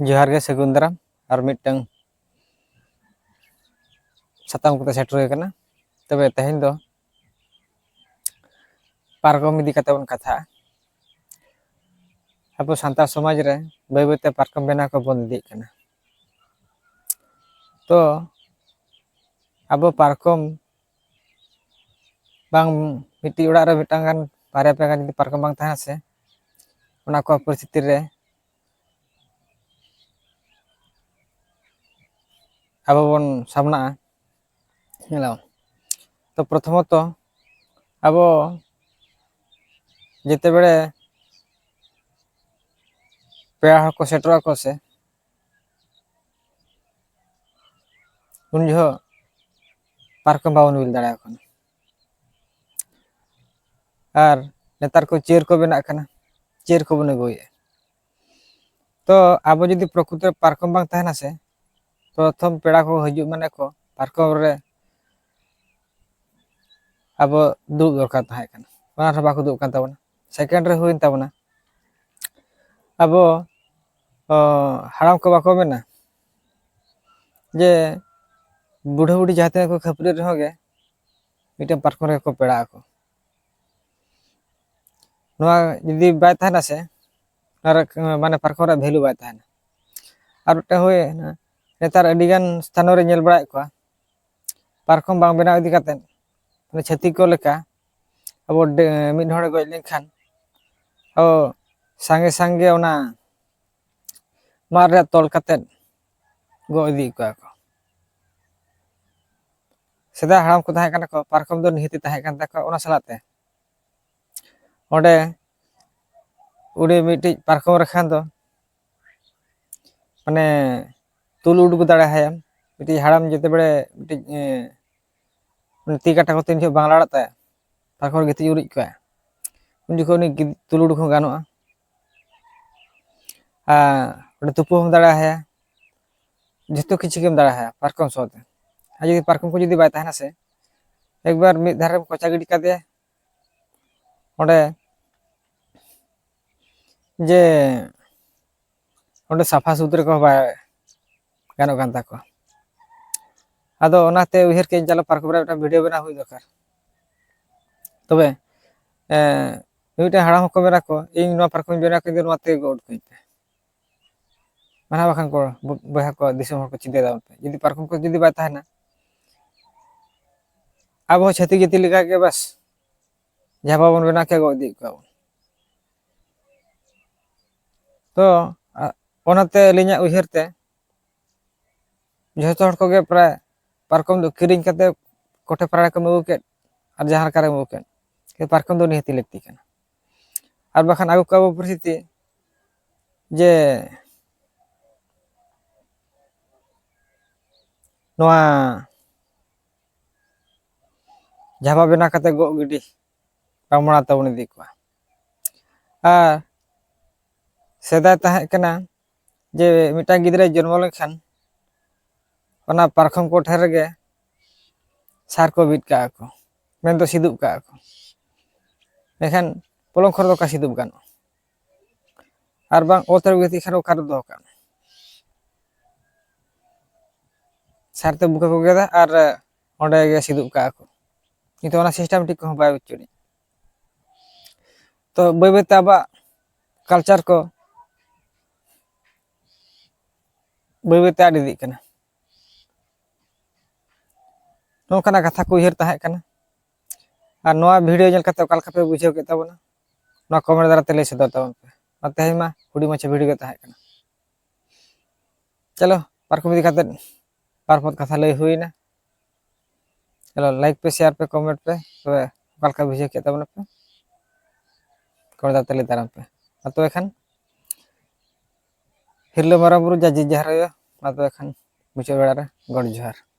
जोहार गे सगुन दाराम और मिटंग साताम को सेटर करना तबे तेहेन दो पारकम इदी कते बन कथा अब सानतार समाज रे बै बैते पारकम बेना को बन इदी कना तो अब पारकम बांग मिट्टी उड़ा रे मिटांग गान बारे पे गान पारकम बांग तहना से ओना को परिस्थिति रे अब बन सामना हेलो तो प्रथमत अब जेते बेले पेड़ा को सेटर को से उन जो पारकम बावन बिल दाड़ा कना और नेतार को चेयर को बेना कना चेयर को बन अगुए तो अब जुदी प्रकृति पारकम बांग तहना से प्रथम पेड़ा को हजू माने को पारकम रे अब दुब दरकार तहाय कना ओना रे बाको दुब कान ताबना सेकेंड रे हुइन ताबना अब हाराम को बाको मेना जे बुढ़ा बुढ़ी जाते को खपरे रहो गे मिटम पारकम रे को पेड़ा को नोआ जुदी बाय तहना से और माने पारकम रे वैल्यू बाय तहना और उटे होय नेतार अडिगान स्थान रे नेल बड़ाय को पारकम बांग बेना इदी काते माने छती को लेका अब मिड हड़ गज लेखान ओ संगे संगे ओना मार रे तोल काते गो इदी को सेदा हाराम को तहाय कना को पारकम दो निहिति तहाय कान ताको ओना सलाते ओडे उड़ी मिटी पारकम रखान दो माने तुल उडुक दाड़ा है मिटी हाराम जेते बड़े मिटी ती काटा को तीन जो बांगला ता पारकम गिति उड़ी को उन जो नि तुल उडुक गानोआ ओडे तुपु हम दाड़ा है जतो किछि केम दाड़ा है पारकम सोते आ जदी पारकम को जदी बाय तहना से एक बार मिद धारे कोचा गिडी का दे ओडे जे ओडे साफा सुथरे को बाय गानो कान ताको आदो ओनाते उहेर के चलो पारकम रे वीडियो बना हुई दरकार तबे मिटे हाराम को मेरा को इन नो पारकम बेना के नोते गोड कइते माना बाखान को बहा को दिसम को चिंता दाम पे जदी पारकम को जदी बाय तहना अब छती गति लिखा के बस जहां बन बेना के गो दी को तो ओनाते लिया उहेरते जो हड़ को प्राय पारकम दो किरिंग कते कोठे पारा को मगु के और जहां कारे मगु के पारकम दो निहति लगती कना और बाखान आगु का परिस्थिति जे नोआ झाबा बेना कते गो गिडी बामणा तबन इदी को आ सेदा तहाय कना जे मिटा गिदरे जन्म लेखान ओना पारकम को ठेर गे सार को बिट का को मेन तो सिदुब का को लेखान पोलम खर दो का सिदुब गानो और बांग ओतर गति खान ओकार दो का सारते बुका को गेदा और ओंडे गे सिदुब का को किंतु ओना सिस्टमेटिक को बाय उचुनी तो बै बैते आबा कल्चर को बै बैते आड इदी कना नोकना कथा को उहेर तहाय कना और नोआ वीडियो जल कते ओका लका पे बुझेव के ताबना नोआ कमेंट द्वारा ते लay सदर ताबन पे मते हेमा हुडी मछे वीडियो के तहाय कना चलो पारकम इदी कते पारपत कथा लay हुईना चलो लाइक पे शेयर पे कमेंट पे तो ओका लका बुझेव के ताबना पे कमेंट दाते लay ताराम पे तो एखान हिरलो मारा बुरु जाजी जहर मा तो एखान मुचे बेड़ा रे गड जोहार।